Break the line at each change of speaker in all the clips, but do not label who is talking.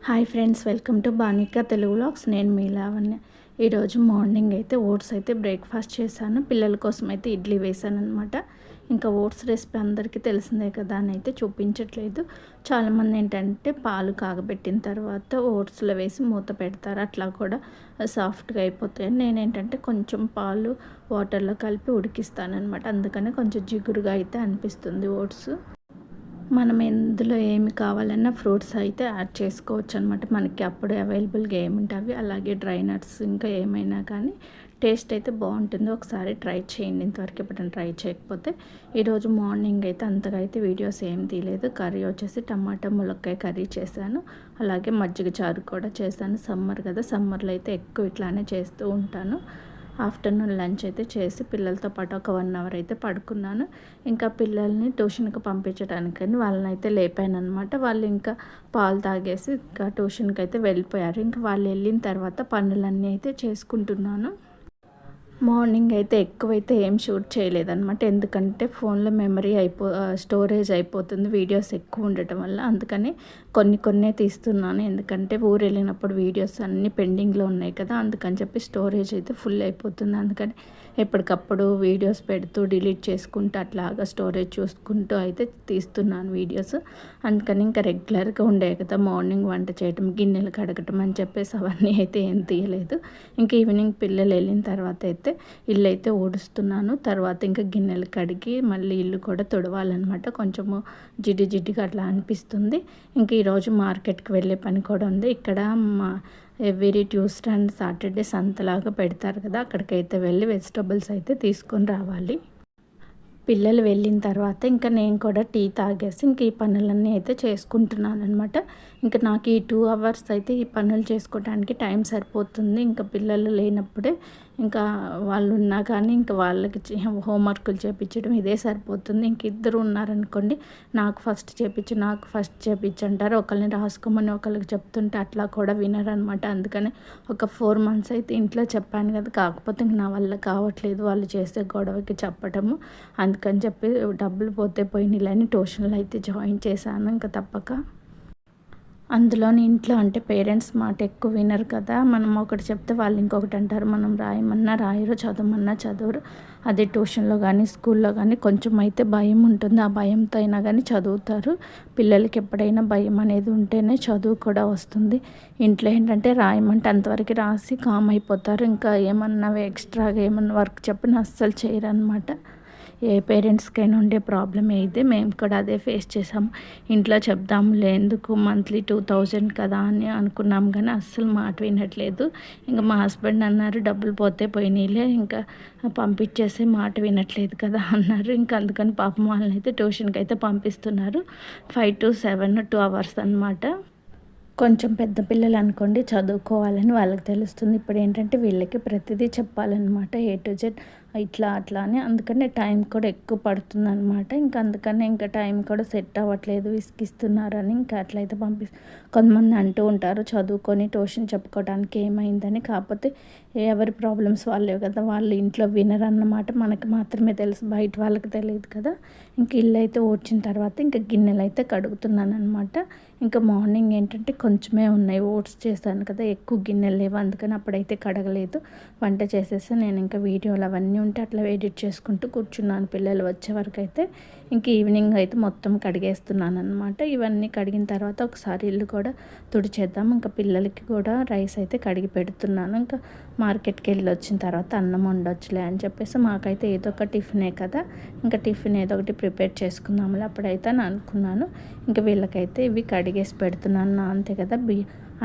Hi friends, welcome to బానిక Telugu vlogs. నేను మీ లావణ్య. ఈరోజు morning అయితే ఓట్స్ అయితే బ్రేక్ఫాస్ట్ చేశాను. పిల్లల కోసం అయితే ఇడ్లీ వేసాను అనమాట. ఇంకా ఓట్స్ రెసిపీ అందరికీ తెలిసిందే కదా అని అయితే చూపించట్లేదు. చాలామంది ఏంటంటే పాలు కాగబెట్టిన తర్వాత ఓట్స్లో వేసి మూత పెడతారు, అట్లా కూడా సాఫ్ట్గా అయిపోతాయి. నేనేంటంటే కొంచెం పాలు వాటర్లో కలిపి ఉడికిస్తాను అనమాట. అందుకని కొంచెం జిగురుగా అయితే అనిపిస్తుంది ఓట్స్. మనం ఎందులో ఏమి కావాలన్నా ఫ్రూట్స్ అయితే యాడ్ చేసుకోవచ్చు అనమాట. మనకి అప్పుడు అవైలబుల్గా ఏముంటే అవి, అలాగే డ్రై నట్స్ ఇంకా ఏమైనా కానీ టేస్ట్ అయితే బాగుంటుంది. ఒకసారి ట్రై చేయండి, ఇంతవరకు ఎప్పుడైనా ట్రై చేయకపోతే. ఈరోజు మార్నింగ్ అయితే అంతగా అయితే వీడియోస్ ఏం తీయలేదు. కర్రీ వచ్చేసి టమాటా ములక్కాయ కర్రీ చేశాను, అలాగే మజ్జిగ చారు కూడా చేశాను. సమ్మర్ కదా, సమ్మర్లో అయితే ఎక్కువ ఇట్లానే చేస్తూ ఉంటాను. ఆఫ్టర్నూన్ లంచ్ అయితే చేసి పిల్లలతో పాటు ఒక 1 అవర్ అయితే పడుకున్నాను. ఇంకా పిల్లల్ని ట్యూషన్కి పంపించడానికని వాళ్ళని అయితే లేపాను అనమాట. వాళ్ళు ఇంకా పాలు తాగేసి ఇంకా ట్యూషన్కి అయితే వెళ్ళిపోయారు. ఇంకా వాళ్ళు వెళ్ళిన తర్వాత పనులన్నీ అయితే చేసుకుంటున్నాను. మార్నింగ్ అయితే ఎక్కువైతే ఏం షూట్ చేయలేదన్నమాట, ఎందుకంటే ఫోన్లో మెమరీ స్టోరేజ్ అయిపోతుంది వీడియోస్ ఎక్కువ ఉండటం వల్ల. అందుకని కొన్ని తీస్తున్నాను, ఎందుకంటే ఊరు వెళ్ళినప్పుడు వీడియోస్ అన్నీ పెండింగ్లో ఉన్నాయి కదా, అందుకని చెప్పి స్టోరేజ్ అయితే ఫుల్ అయిపోతుంది. అందుకని ఎప్పటికప్పుడు వీడియోస్ పెడుతూ డిలీట్ చేసుకుంటూ అట్లాగా స్టోరేజ్ చూసుకుంటూ అయితే తీస్తున్నాను వీడియోస్. అందుకని ఇంకా రెగ్యులర్గా ఉండే కదా మార్నింగ్ వంట చేయటం, గిన్నెలు కడగటం అని చెప్పేసి అవన్నీ అయితే ఏం తీయలేదు. ఇంకా ఈవినింగ్ పిల్లలు వెళ్ళిన తర్వాత అయితే ఇల్లు అయితే ఊడుస్తున్నాను. తర్వాత ఇంకా గిన్నెలు కడిగి మళ్ళీ ఇల్లు కూడా తుడవాలన్నమాట. కొంచెము జిడ్డుగా అట్లా అనిపిస్తుంది. ఇంకా ఈరోజు మార్కెట్కి వెళ్ళే పని కూడా ఉంది. ఇక్కడ ఎవ్రీ ట్యూస్డే అండ్ సాటర్డే సంతలాగా పెడతారు కదా, అక్కడికైతే వెళ్ళి వెజిటబుల్స్ అయితే తీసుకొని రావాలి. పిల్లలు వెళ్ళిన తర్వాత ఇంకా నేను కూడా టీ తాగేసి ఇంక ఈ పనులన్నీ అయితే చేసుకుంటున్నాను అనమాట. ఇంకా నాకు ఈ 2 అవర్స్ అయితే ఈ పనులు చేసుకోవడానికి టైం సరిపోతుంది. ఇంకా పిల్లలు లేనప్పుడే ఇంకా వాళ్ళు ఉన్నా కానీ ఇంకా వాళ్ళకి హోంవర్కులు చేయించడం ఇదే సరిపోతుంది. ఇంక ఇద్దరు ఉన్నారనుకోండి, నాకు ఫస్ట్ చేయించు అంటారు. ఒకరిని రాసుకోమని ఒకరికి చెప్తుంటే అట్లా కూడా వినరనమాట. అందుకని ఒక 4 months అయితే ఇంట్లో చెప్పాను కదా, కాకపోతే ఇంక నా వల్ల కావట్లేదు వాళ్ళు చేసే గొడవకి చెప్పటము. అందుకని చెప్పి డబ్బులు పోతే పోయినాయని ట్యూషన్లో అయితే జాయిన్ చేశాను. ఇంకా తప్పక అందులోని ఇంట్లో అంటే పేరెంట్స్ మాట ఎక్కువ వినరు కదా, మనం ఒకటి చెప్తే వాళ్ళు ఇంకొకటి అంటారు. మనం రాయమన్నా రాయరు, చదవమన్నా చదవరు. అదే ట్యూషన్లో కానీ స్కూల్లో కానీ కొంచెం అయితే భయం ఉంటుంది. ఆ భయంతో అయినా కానీ చదువుతారు. పిల్లలకి ఎప్పుడైనా భయం అనేది ఉంటేనే చదువు కూడా వస్తుంది. ఇంట్లో ఏంటంటే రాయమంటే అంతవరకు రాసి కామ్ అయిపోతారు. ఇంకా ఏమన్నా ఎక్స్ట్రాగా ఏమన్నా వర్క్ చెప్పినా అస్సలు చేయరు అనమాట. ఏ పేరెంట్స్కైనా ఉండే ప్రాబ్లం అయితే మేము కూడా అదే ఫేస్ చేసాము. ఇంట్లో చెప్దాంలే ఎందుకు, మంత్లీ 2000 కదా అని అనుకున్నాం, కానీ అస్సలు మాట వినట్లేదు. ఇంకా మా హస్బెండ్ అన్నారు, డబ్బులు పోతే పోయినాయిలే, ఇంకా పంపించేసి మాట వినట్లేదు కదా అన్నారు. ఇంకా అందుకని పాపం వాళ్ళని అయితే ట్యూషన్కి అయితే పంపిస్తున్నారు. 5 to 7 2 hours అనమాట. కొంచెం పెద్ద పిల్లలు అనుకోండి, చదువుకోవాలని వాళ్ళకి తెలుస్తుంది. ఇప్పుడు ఏంటంటే వీళ్ళకి ప్రతిదీ చెప్పాలన్నమాట, A to Z ఇట్లా అట్లా అని. అందుకనే టైం కూడా ఎక్కువ పడుతుంది అనమాట. ఇంకా అందుకనే ఇంకా టైం కూడా సెట్ అవ్వట్లేదు, విసిగిస్తున్నారని ఇంకా అట్లయితే కొంతమంది అంటూ ఉంటారు చదువుకొని ట్యూషన్ చెప్పుకోవడానికి ఏమైందని. కాకపోతే ఎవరి ప్రాబ్లమ్స్ వాళ్ళే కదా, వాళ్ళు ఇంట్లో వినరన్నమాట. మనకి మాత్రమే తెలుసు, బయట వాళ్ళకి తెలియదు కదా. ఇంక ఇల్లు అయితే ఊడ్చిన తర్వాత ఇంకా గిన్నెలు అయితే కడుగుతున్నాను అనమాట. ఇంకా మార్నింగ్ ఏంటంటే కొంచెమే ఉన్నాయి, ఓట్స్ చేశాను కదా, ఎక్కువ గిన్నెలు లేవు, అందుకని అప్పుడైతే కడగలేదు. వంట చేసేసి నేను ఇంకా వీడియోలు అవన్నీ ఉంటే అట్లా ఎడిట్ చేసుకుంటూ కూర్చున్నాను పిల్లలు వచ్చే వరకు అయితే. ఇంక ఈవినింగ్ అయితే మొత్తం కడిగేస్తున్నాను అనమాట. ఇవన్నీ కడిగిన తర్వాత ఒకసారి ఇల్లు కూడా తుడిచేద్దాం. ఇంకా పిల్లలకి కూడా రైస్ అయితే కడిగి పెడుతున్నాను. ఇంకా మార్కెట్కి వెళ్ళి వచ్చిన తర్వాత అన్నం వండొచ్చులే అని చెప్పేసి మాకైతే ఏదో ఒక టిఫినే కదా, ఇంకా టిఫిన్ ఏదో ఒకటి ప్రిపేర్ చేసుకుందాంలే అప్పుడైతే అని అనుకున్నాను. ఇంకా వీళ్ళకైతే ఇవి కడిగేసి పెడుతున్నాను. అంతే కదా,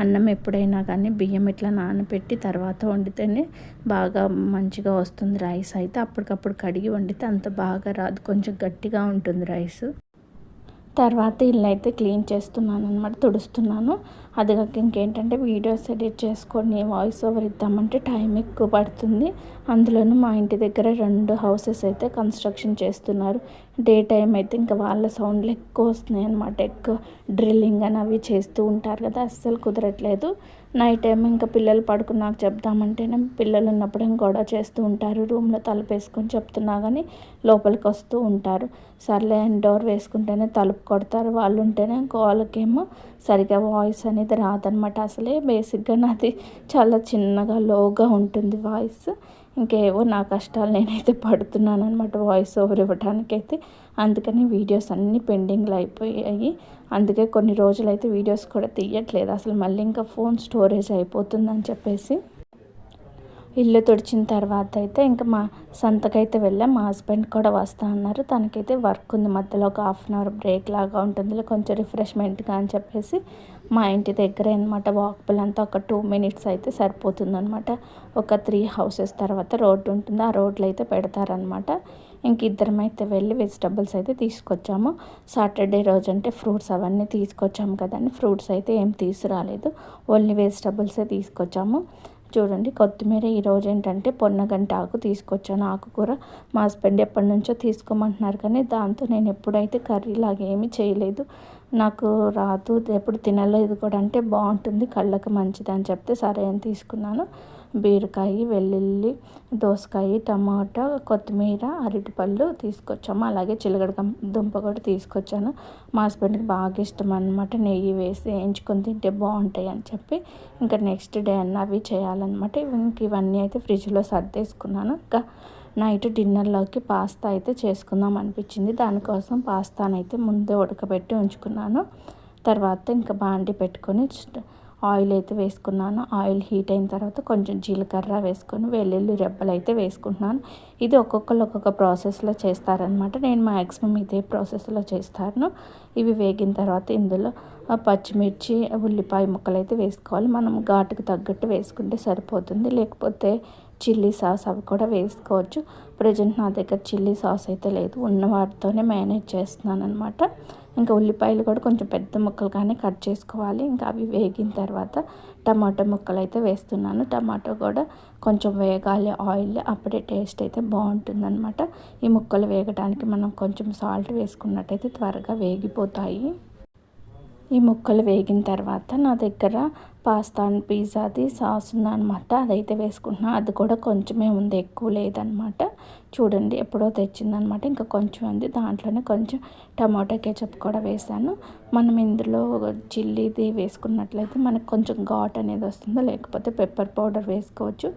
అన్నం ఎప్పుడైనా కానీ బియ్యం ఇట్లా నానబెట్టి తర్వాత వండితేనే బాగా మంచిగా వస్తుంది రైస్ అయితే. అప్పటికప్పుడు కడిగి వండితే అంత బాగా రాదు, కొంచెం గట్టిగా ఉంటుంది రైస్. తర్వాత ఇల్లు అయితే క్లీన్ చేస్తున్నాను అనమాట, తుడుస్తున్నాను. అది కాక ఇంకేంటంటే వీడియోస్ ఎడిట్ చేసుకొని వాయిస్ ఓవర్ ఇద్దామంటే టైం ఎక్కువ పడుతుంది. అందులోనూ మా ఇంటి దగ్గర 2 houses అయితే కన్స్ట్రక్షన్ చేస్తున్నారు. డే టైం అయితే ఇంకా వాళ్ళ సౌండ్లు ఎక్కువ వస్తున్నాయి అన్నమాట. ఎక్కువ డ్రిల్లింగ్ అని అవి చేస్తూ ఉంటారు కదా, అస్సలు కుదరట్లేదు. నైట్ టైం ఇంకా పిల్లలు పడుకున్నాక చెప్దామంటేనే పిల్లలు ఉన్నప్పుడు గొడవ చేస్తూ ఉంటారు. రూమ్లో తలుపేసుకొని చెప్తున్నా కానీ లోపలికి వస్తూ ఉంటారు. సర్లే అని డోర్ వేసుకుంటేనే తలుపు కొడతారు. వాళ్ళు ఉంటేనే వాళ్ళకేమో సరిగా వాయిస్ అనేది రాదనమాట. అసలే బేసిక్గా నాది చాలా చిన్నగా లోగా ఉంటుంది వాయిస్. ఇంకేవో నా కష్టాలు నేనైతే పడుతున్నాను అనమాట వాయిస్ ఓవర్ ఇవ్వడానికైతే. అందుకని వీడియోస్ అన్నీ పెండింగ్లో అయిపోయాయి. అందుకే కొన్ని రోజులైతే వీడియోస్ కూడా తీయట్లేదు అసలు. మళ్ళీ ఇంకా ఫోన్ స్టోరేజ్ అయిపోతుందని చెప్పేసి ఇల్లు తుడిచిన తర్వాత అయితే ఇంకా మా సంతకైతే వెళ్ళాం. మా హస్బెండ్ కూడా వస్తా అన్నారు. తనకైతే వర్క్ ఉంది, మధ్యలో ఒక హాఫ్ అన్ అవర్ బ్రేక్ లాగా ఉంటుంది, కొంచెం రిఫ్రెష్మెంట్గా అని చెప్పేసి మా ఇంటి దగ్గరే అనమాట. వాకబుల్ అంతా ఒక 2 minutes అయితే సరిపోతుందనమాట. ఒక 3 houses తర్వాత రోడ్డు ఉంటుంది, ఆ రోడ్లో అయితే పెడతారనమాట. ఇంక ఇద్దరం అయితే వెళ్ళి వెజిటబుల్స్ అయితే తీసుకొచ్చాము. సాటర్డే రోజు అంటే ఫ్రూట్స్ అవన్నీ తీసుకొచ్చాము కదండి. ఫ్రూట్స్ అయితే ఏం తీసుకురాలేదు, ఓన్లీ వెజిటబుల్సే తీసుకొచ్చాము. చూడండి, కొత్తిమీర ఈరోజు ఏంటంటే పొన్నగంటి ఆకు తీసుకొచ్చాను. ఆకుకూర మా హస్బెండ్ ఎప్పటి నుంచో తీసుకోమంటున్నారు, కానీ దాంతో నేను ఎప్పుడైతే కర్రీలాగా ఏమీ చేయలేదు. నాకు రాదు, ఎప్పుడు తినలేదు కూడా. అంటే బాగుంటుంది, కళ్ళకి మంచిది అని చెప్తే సరే అని తీసుకున్నాను. బీరకాయ, వెల్లుల్లి, దోసకాయ, టమాటా, కొత్తిమీర, అరటిపళ్ళు తీసుకొచ్చాము. అలాగే చిలగడ దుంప కూడా తీసుకొచ్చాను. మా హస్బెండ్కి బాగా ఇష్టం అనమాట. నెయ్యి వేసి వేయించుకొని తింటే బాగుంటాయి అని చెప్పి ఇంకా నెక్స్ట్ డే అన్న అవి చేయాలన్నమాట. ఇంక ఇవన్నీ అయితే ఫ్రిడ్జ్లో సర్దేసుకున్నాను. ఇంకా నైట్ డిన్నర్లోకి పాస్తా అయితే చేసుకుందాం అనిపించింది. దానికోసం పాస్తానైతే ముందే ఉడకబెట్టి ఉంచుకున్నాను. తర్వాత ఇంకా బాండి పెట్టుకొని ఆయిల్ అయితే వేసుకున్నాను. ఆయిల్ హీట్ అయిన తర్వాత కొంచెం జీలకర్ర వేసుకొని వెల్లుల్లి రెబ్బలు అయితే వేసుకుంటున్నాను. ఇది ఒక్కొక్కరు ఒక్కొక్క ప్రాసెస్లో చేస్తారనమాట. నేను మ్యాక్సిమం ఇదే ప్రాసెస్లో చేస్తాను. ఇవి వేగిన తర్వాత ఇందులో పచ్చిమిర్చి, ఉల్లిపాయ ముక్కలు అయితే వేసుకోవాలి. మనం ఘాటుకు తగ్గట్టు వేసుకుంటే సరిపోతుంది, లేకపోతే చిల్లీ సాస్ అవి కూడా వేసుకోవచ్చు. ప్రజెంట్ నా దగ్గర చిల్లీ సాస్ అయితే లేదు, ఉన్న వాటితోనే మేనేజ్ చేస్తున్నాను అనమాట. ఇంకా ఉల్లిపాయలు కూడా కొంచెం పెద్ద ముక్కలుగానే కట్ చేసుకోవాలి. ఇంకా అవి వేగిన తర్వాత టమాటో ముక్కలు అయితే వేస్తున్నాను. టమాటో కూడా కొంచెం వేగాలి ఆయిల్, అప్పుడే టేస్ట్ అయితే బాగుంటుందన్నమాట. ఈ ముక్కలు వేగడానికి మనం కొంచెం సాల్ట్ వేసుకున్నట్టయితే త్వరగా వేగిపోతాయి. ఈ ముక్కలు వేగిన తర్వాత నా దగ్గర పాస్తా అండ్ పిజ్జాది సాస్ ఉందన్నమాట, అదైతే వేసుకుంటున్నాను. అది కూడా కొంచెమే ఉంది, ఎక్కువ లేదనమాట. చూడండి, ఎప్పుడో తెచ్చిందనమాట, ఇంకా కొంచెం ఉంది. దాంట్లోనే కొంచెం టమాటో కెచప్ కూడా వేసాను. మనం ఇందులో చిల్లీది వేసుకున్నట్లయితే మనకు కొంచెం ఘాట్ అనేది వస్తుంది, లేకపోతే పెప్పర్ పౌడర్ వేసుకోవచ్చు.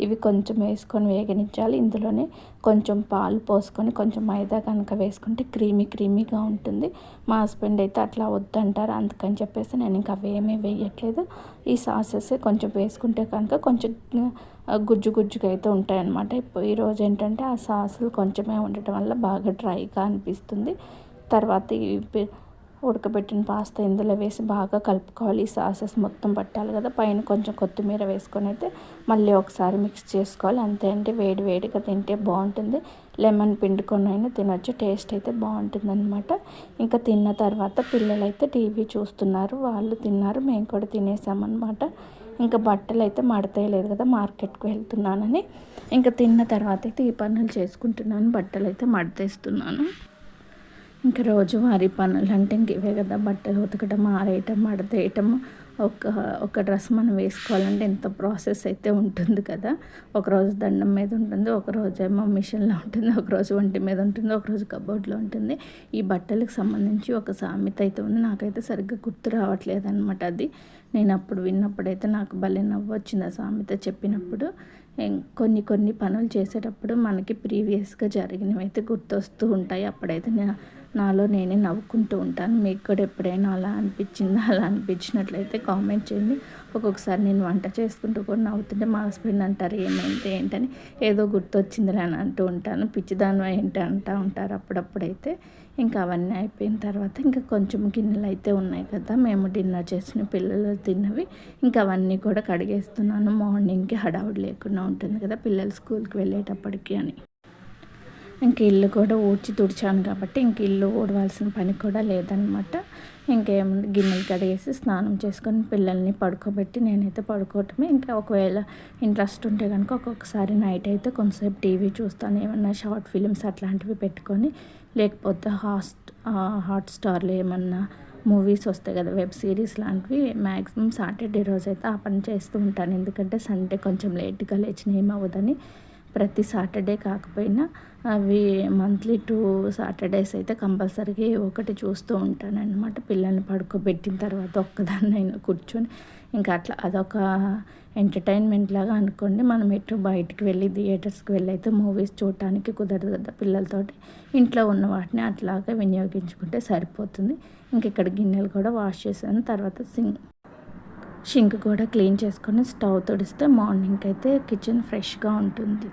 ఇవి కొంచెం వేసుకొని వేగనించాలి. ఇందులోనే కొంచెం పాలు పోసుకొని కొంచెం మైదా కనుక వేసుకుంటే క్రీమీగా ఉంటుంది. మా హస్బెండ్ అయితే అట్లా వద్దంటారు, అందుకని చెప్పేసి నేను ఇంకా అవేమీ వేయట్లేదు. ఈ సాసెస్ కొంచెం వేసుకుంటే కనుక కొంచెం గుజ్జుగా అయితే ఉంటాయన్నమాట. ఈరోజు ఏంటంటే ఆ సాసులు కొంచెమే ఉండటం వల్ల బాగా డ్రైగా అనిపిస్తుంది. తర్వాత ఈ ఉడకబెట్టిన పాస్తా ఇందులో వేసి బాగా కలుపుకోవాలి. ఈ సాసెస్ మొత్తం పట్టాలి కదా. పైన కొంచెం కొత్తిమీర వేసుకొని అయితే మళ్ళీ ఒకసారి మిక్స్ చేసుకోవాలి. అంతే అండి, వేడిగా తింటే బాగుంటుంది. లెమన్ పిండుకొని అయినా తినొచ్చు, టేస్ట్ అయితే బాగుంటుంది అనమాట. ఇంకా తిన్న తర్వాత పిల్లలు అయితే టీవీ చూస్తున్నారు, వాళ్ళు తిన్నారు, మేము కూడా తినేసామన్నమాట. ఇంకా బట్టలు అయితే మడతేయలేదు కదా, మార్కెట్కి వెళ్తున్నానని ఇంకా తిన్న తర్వాత అయితే ఈ పనులు చేసుకుంటున్నాను. బట్టలు అయితే మడతేస్తున్నాను. ఇంకా రోజువారీ పనులు అంటే ఇంక ఇవే కదా, బట్టలు ఉతకడం, ఆరేయటం, మడతేయటం. ఒక డ్రెస్ మనం వేసుకోవాలంటే ఎంత ప్రాసెస్ అయితే ఉంటుంది కదా. ఒకరోజు దండం మీద ఉంటుంది, ఒకరోజు ఏమో మిషన్లో ఉంటుంది, ఒకరోజు ఒంటి మీద ఉంటుంది, ఒకరోజు కబోర్డ్లో ఉంటుంది. ఈ బట్టలకు సంబంధించి ఒక సామెత అయితే ఉంది, నాకైతే సరిగ్గా గుర్తు రావట్లేదు అనమాట. అది నేను అప్పుడు విన్నప్పుడైతే నాకు భలే నవ్వు వచ్చింది ఆ సామెత చెప్పినప్పుడు. కొన్ని పనులు చేసేటప్పుడు మనకి ప్రీవియస్గా జరిగినవి అయితే గుర్తొస్తూ ఉంటాయి. అప్పుడైతే నాలో నేనే నవ్వుకుంటూ ఉంటాను. మీకు కూడా ఎప్పుడైనా అలా అనిపించిందా? అలా అనిపించినట్లయితే కామెంట్ చేయండి. ఒక్కొక్కసారి నేను వంట చేసుకుంటూ కూడా నవ్వుతుంటే మా హస్బెండ్ అంటారు ఏంటని, ఏదో గుర్తొచ్చిందిలే అని అంటూ ఉంటాను. పిచ్చిదానం ఏంటి అంటూ ఉంటారు అప్పుడప్పుడైతే. ఇంకా అవన్నీ అయిపోయిన తర్వాత ఇంకా కొంచెం గిన్నెలు అయితే ఉన్నాయి కదా, మేము డిన్నర్ చేసిన పిల్లలు తిన్నవి, ఇంకా అవన్నీ కూడా కడిగేస్తున్నాను. మార్నింగ్కి హడావుడి లేకుండా ఉంటుంది కదా పిల్లలు స్కూల్కి వెళ్ళేటప్పటికి అని. ఇంక ఇల్లు కూడా ఊడ్చి తుడిచాను కాబట్టి ఇంక ఇల్లు ఊడవలసిన పని కూడా లేదనమాట. ఇంకేముంది గిన్నెలు కడిగేసి స్నానం చేసుకొని పిల్లల్ని పడుకోబెట్టి నేనైతే పడుకోవటమే. ఇంకా ఒకవేళ ఇంట్రెస్ట్ ఉంటే కనుక ఒక్కొక్కసారి నైట్ అయితే కొంతసేపు టీవీ చూస్తాను, ఏమన్నా షార్ట్ ఫిలిమ్స్ అట్లాంటివి పెట్టుకొని. లేకపోతే హాట్‌స్టార్‌లో ఏమన్నా మూవీస్ వస్తాయి కదా, వెబ్ సిరీస్ లాంటివి. మ్యాక్సిమం సాటర్డే రోజైతే ఆ పని చేస్తూ ఉంటాను. ఎందుకంటే సండే కొంచెం లేట్‌గా లేచిన ఏమవ్వదని. ప్రతి సాటర్డే కాకపోయినా అవి మంత్లీ 2 సాటర్డేస్ అయితే కంపల్సరీగా ఒకటి చూస్తూ ఉంటానన్నమాట. పిల్లల్ని పడుకోబెట్టిన తర్వాత ఒక్కదాన్నైనా కూర్చొని ఇంకా అట్లా అదొక ఎంటర్టైన్మెంట్ లాగా అనుకోండి. మనం ఎటు బయటికి వెళ్ళి థియేటర్స్కి వెళ్ళి అయితే మూవీస్ చూడటానికి కుదరదు కదా పిల్లలతోటి. ఇంట్లో ఉన్న వాటిని అట్లాగా వినియోగించుకుంటే సరిపోతుంది. ఇంక ఇక్కడ గిన్నెలు కూడా వాష్ చేశాను. తర్వాత షింక్ కూడా క్లీన్ చేసుకొని స్టవ్ తుడిస్తే మార్నింగ్కి అయితే కిచెన్ ఫ్రెష్గా ఉంటుంది.